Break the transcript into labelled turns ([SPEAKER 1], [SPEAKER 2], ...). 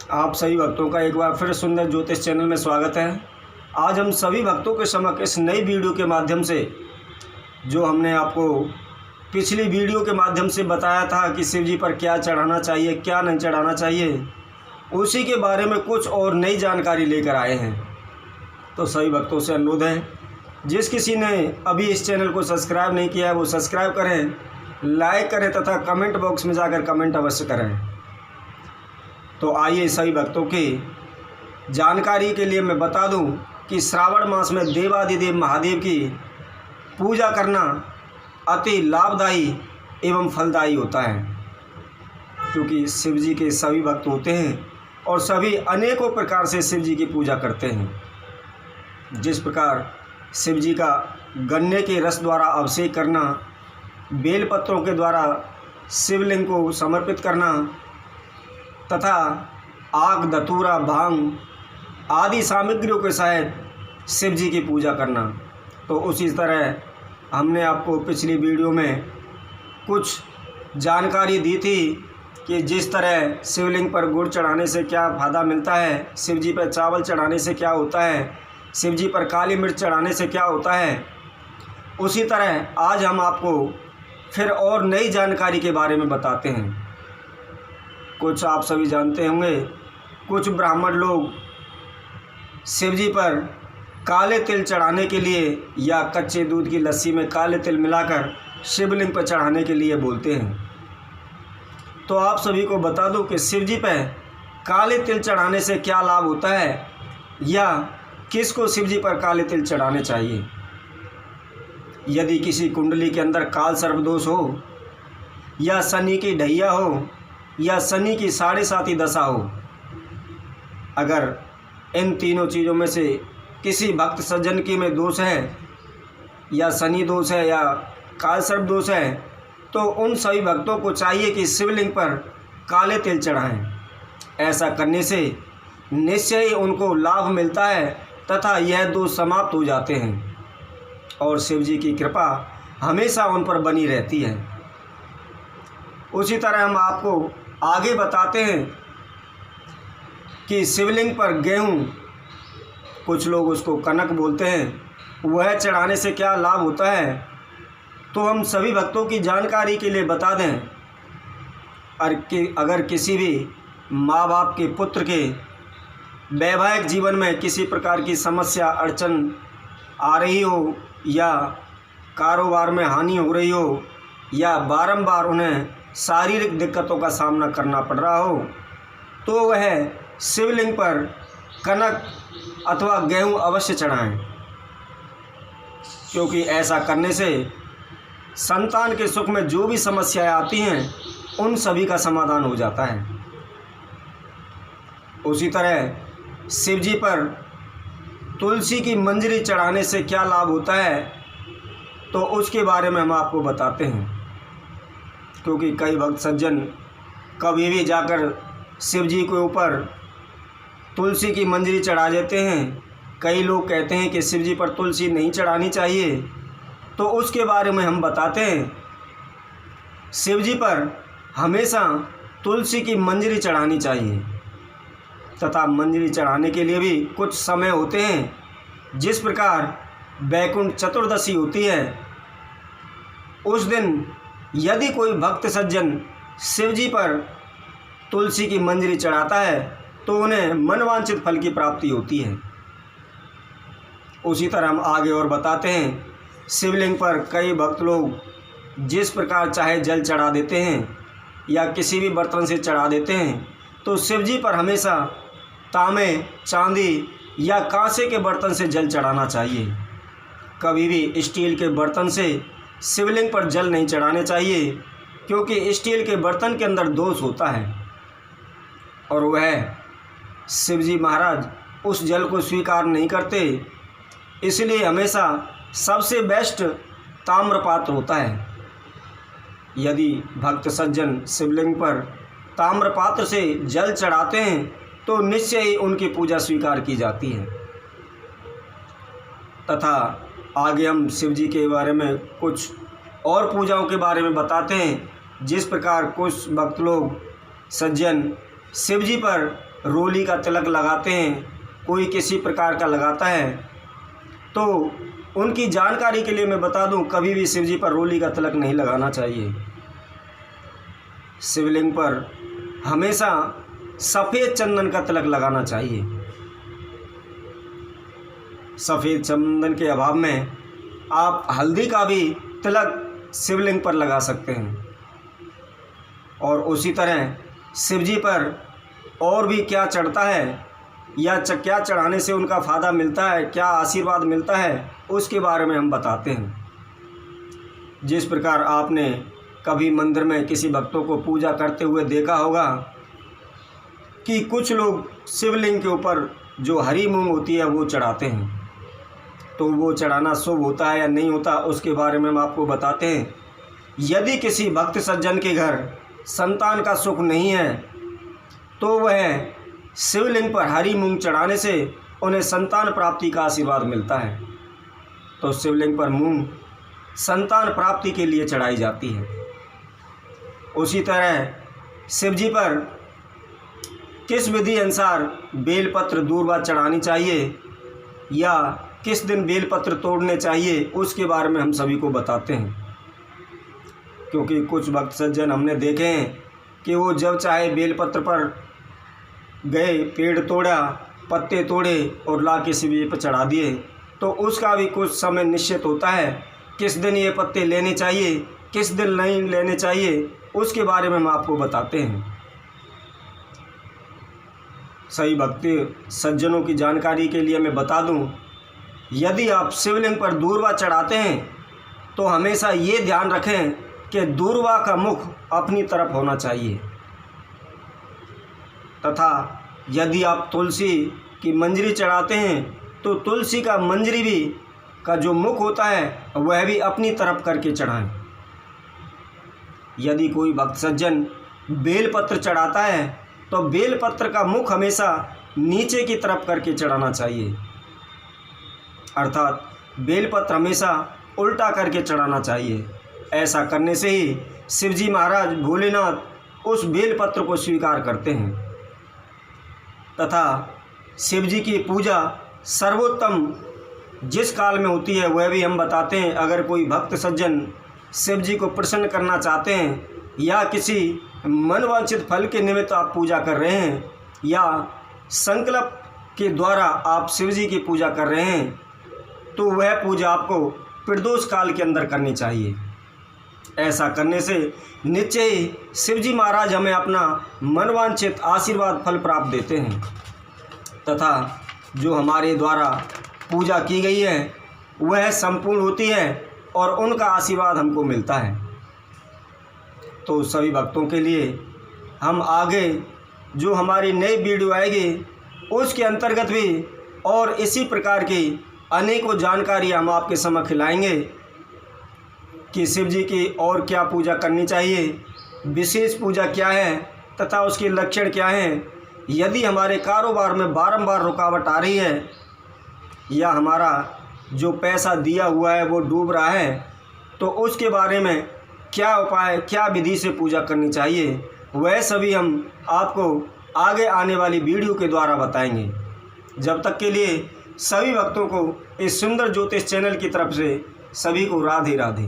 [SPEAKER 1] आप सभी भक्तों का एक बार फिर सुंदर ज्योतिष चैनल में स्वागत है। आज हम सभी भक्तों के समक्ष इस नई वीडियो के माध्यम से जो हमने आपको पिछली वीडियो के माध्यम से बताया था कि शिव जी पर क्या चढ़ाना चाहिए, क्या नहीं चढ़ाना चाहिए, उसी के बारे में कुछ और नई जानकारी लेकर आए हैं। तो सभी भक्तों से अनुरोध है, जिस किसी ने अभी इस चैनल को सब्सक्राइब नहीं किया है वो सब्सक्राइब करें, लाइक करें तथा कमेंट बॉक्स में जाकर कमेंट अवश्य करें। तो आइए सभी भक्तों की जानकारी के लिए मैं बता दूं कि श्रावण मास में देवादिदेव महादेव की पूजा करना अति लाभदायी एवं फलदायी होता है, क्योंकि शिव जी के सभी भक्त होते हैं और सभी अनेकों प्रकार से शिव जी की पूजा करते हैं। जिस प्रकार शिव जी का गन्ने के रस द्वारा अभिषेक करना, बेलपत्रों के द्वारा शिवलिंग को समर्पित करना तथा आग, धतूरा, भांग आदि सामग्रियों के सहित शिव जी की पूजा करना, तो उसी तरह हमने आपको पिछली वीडियो में कुछ जानकारी दी थी कि जिस तरह शिवलिंग पर गुड़ चढ़ाने से क्या फ़ायदा मिलता है, शिव जी पर चावल चढ़ाने से क्या होता है, शिव जी पर काली मिर्च चढ़ाने से क्या होता है, उसी तरह आज हम आपको फिर और नई जानकारी के बारे में बताते हैं। कुछ आप सभी जानते होंगे, कुछ ब्राह्मण लोग शिव जी पर काले तिल चढ़ाने के लिए या कच्चे दूध की लस्सी में काले तिल मिलाकर शिवलिंग पर चढ़ाने के लिए बोलते हैं। तो आप सभी को बता दूं कि शिव जी पर काले तिल चढ़ाने से क्या लाभ होता है या किसको शिव जी पर काले तिल चढ़ाने चाहिए। यदि किसी कुंडली के अंदर काल सर्प दोष हो या शनि की ढैया हो या शनि की 7.5 दशा हो, अगर इन तीनों चीज़ों में से किसी भक्त सज्जन की में दोष है या शनि दोष है या काल सर्प दोष है, तो उन सभी भक्तों को चाहिए कि शिवलिंग पर काले तिल चढ़ाएं। ऐसा करने से निश्चय ही उनको लाभ मिलता है तथा यह दोष समाप्त हो जाते हैं और शिव जी की कृपा हमेशा उन पर बनी रहती है। उसी तरह हम आपको आगे बताते हैं कि शिवलिंग पर गेहूँ, कुछ लोग उसको कनक बोलते हैं, वह चढ़ाने से क्या लाभ होता है। तो हम सभी भक्तों की जानकारी के लिए बता दें, अगर किसी भी माँ बाप के पुत्र के वैवाहिक जीवन में किसी प्रकार की समस्या अड़चन आ रही हो या कारोबार में हानि हो रही हो या बारंबार उन्हें शारीरिक दिक्कतों का सामना करना पड़ रहा हो, तो वह शिवलिंग पर कनक अथवा गेहूँ अवश्य चढ़ाएं, क्योंकि ऐसा करने से संतान के सुख में जो भी समस्याएं आती हैं उन सभी का समाधान हो जाता है। उसी तरह शिव जी पर तुलसी की मंजरी चढ़ाने से क्या लाभ होता है, तो उसके बारे में हम आपको बताते हैं, क्योंकि कई भक्त सज्जन कभी भी जाकर शिव जी के ऊपर तुलसी की मंजरी चढ़ा देते हैं। कई लोग कहते हैं कि शिव जी पर तुलसी नहीं चढ़ानी चाहिए, तो उसके बारे में हम बताते हैं। शिव जी पर हमेशा तुलसी की मंजरी चढ़ानी चाहिए तथा मंजरी चढ़ाने के लिए भी कुछ समय होते हैं। जिस प्रकार वैकुंठ चतुर्दशी होती है, उस दिन यदि कोई भक्त सज्जन शिव जी पर तुलसी की मंजरी चढ़ाता है तो उन्हें मनवांछित फल की प्राप्ति होती है। उसी तरह हम आगे और बताते हैं, शिवलिंग पर कई भक्त लोग जिस प्रकार चाहे जल चढ़ा देते हैं या किसी भी बर्तन से चढ़ा देते हैं, तो शिव जी पर हमेशा तांबे, चांदी या कांसे के बर्तन से जल चढ़ाना चाहिए। कभी भी स्टील के बर्तन से शिवलिंग पर जल नहीं चढ़ाने चाहिए, क्योंकि स्टील के बर्तन के अंदर दोष होता है और वह शिव जी महाराज उस जल को स्वीकार नहीं करते। इसलिए हमेशा सबसे बेस्ट ताम्रपात्र होता है। यदि भक्त सज्जन शिवलिंग पर ताम्रपात्र से जल चढ़ाते हैं तो निश्चय ही उनकी पूजा स्वीकार की जाती है। तथा आगे हम शिव जी के बारे में कुछ और पूजाओं के बारे में बताते हैं। जिस प्रकार कुछ भक्त लोग सज्जन शिव जी पर रोली का तिलक लगाते हैं, कोई किसी प्रकार का लगाता है, तो उनकी जानकारी के लिए मैं बता दूं, कभी भी शिव जी पर रोली का तिलक नहीं लगाना चाहिए। शिवलिंग पर हमेशा सफ़ेद चंदन का तिलक लगाना चाहिए। सफ़ेद चंदन के अभाव में आप हल्दी का भी तिलक शिवलिंग पर लगा सकते हैं। और उसी तरह शिव जी पर और भी क्या चढ़ता है या क्या चढ़ाने से उनका फ़ायदा मिलता है, क्या आशीर्वाद मिलता है, उसके बारे में हम बताते हैं। जिस प्रकार आपने कभी मंदिर में किसी भक्तों को पूजा करते हुए देखा होगा कि कुछ लोग शिवलिंग के ऊपर जो हरी मूंग होती है वो चढ़ाते हैं, तो वो चढ़ाना शुभ होता है या नहीं होता, उसके बारे में हम आपको बताते हैं। यदि किसी भक्त सज्जन के घर संतान का सुख नहीं है तो वह शिवलिंग पर हरी मूंग चढ़ाने से उन्हें संतान प्राप्ति का आशीर्वाद मिलता है। तो शिवलिंग पर मूंग संतान प्राप्ति के लिए चढ़ाई जाती है। उसी तरह शिव जी पर किस विधि अनुसार बेलपत्र दूर्वा चढ़ानी चाहिए या किस दिन बेलपत्र तोड़ने चाहिए, उसके बारे में हम सभी को बताते हैं। क्योंकि कुछ भक्त सज्जन हमने देखे हैं कि वो जब चाहे बेलपत्र पर गए, पेड़ तोड़ा, पत्ते तोड़े और ला के शिव जी पर चढ़ा दिए। तो उसका भी कुछ समय निश्चित होता है, किस दिन ये पत्ते लेने चाहिए, किस दिन नहीं लेने चाहिए, उसके बारे में हम आपको बताते हैं। सही भक्ति सज्जनों की जानकारी के लिए मैं बता दूं, यदि आप शिवलिंग पर दूर्वा चढ़ाते हैं तो हमेशा ये ध्यान रखें कि दूर्वा का मुख अपनी तरफ होना चाहिए, तथा यदि आप तुलसी की मंजरी चढ़ाते हैं तो तुलसी का मंजरी भी का जो मुख होता है वह भी अपनी तरफ करके चढ़ाएं। यदि कोई भक्त सज्जन बेलपत्र चढ़ाता है तो बेलपत्र का मुख हमेशा नीचे की तरफ करके चढ़ाना चाहिए, अर्थात बेलपत्र हमेशा उल्टा करके चढ़ाना चाहिए। ऐसा करने से ही शिवजी महाराज भोलेनाथ उस बेलपत्र को स्वीकार करते हैं तथा शिवजी की पूजा सर्वोत्तम जिस काल में होती है वह भी हम बताते हैं। अगर कोई भक्त सज्जन शिवजी को प्रसन्न करना चाहते हैं या किसी मनवांछित फल के निमित्त आप पूजा कर रहे हैं या संकल्प के द्वारा आप शिवजी की पूजा कर रहे हैं, तो वह पूजा आपको प्रदोष काल के अंदर करनी चाहिए। ऐसा करने से निश्चय ही शिवजी महाराज हमें अपना मनवांछित आशीर्वाद फल प्राप्त देते हैं तथा जो हमारे द्वारा पूजा की गई है वह संपूर्ण होती है और उनका आशीर्वाद हमको मिलता है। तो सभी भक्तों के लिए हम आगे जो हमारी नई वीडियो आएगी उसके अंतर्गत भी और इसी प्रकार की अनेकों जानकारी हम आपके समक्ष लाएंगे कि शिव जी की और क्या पूजा करनी चाहिए, विशेष पूजा क्या है तथा उसके लक्षण क्या हैं। यदि हमारे कारोबार में बारंबार रुकावट आ रही है या हमारा जो पैसा दिया हुआ है वो डूब रहा है, तो उसके बारे में क्या उपाय, क्या विधि से पूजा करनी चाहिए, वह सभी हम आपको आगे आने वाली वीडियो के द्वारा बताएंगे। जब तक के लिए सभी भक्तों को इस सुंदर ज्योतिष चैनल की तरफ से सभी को राधे राधे।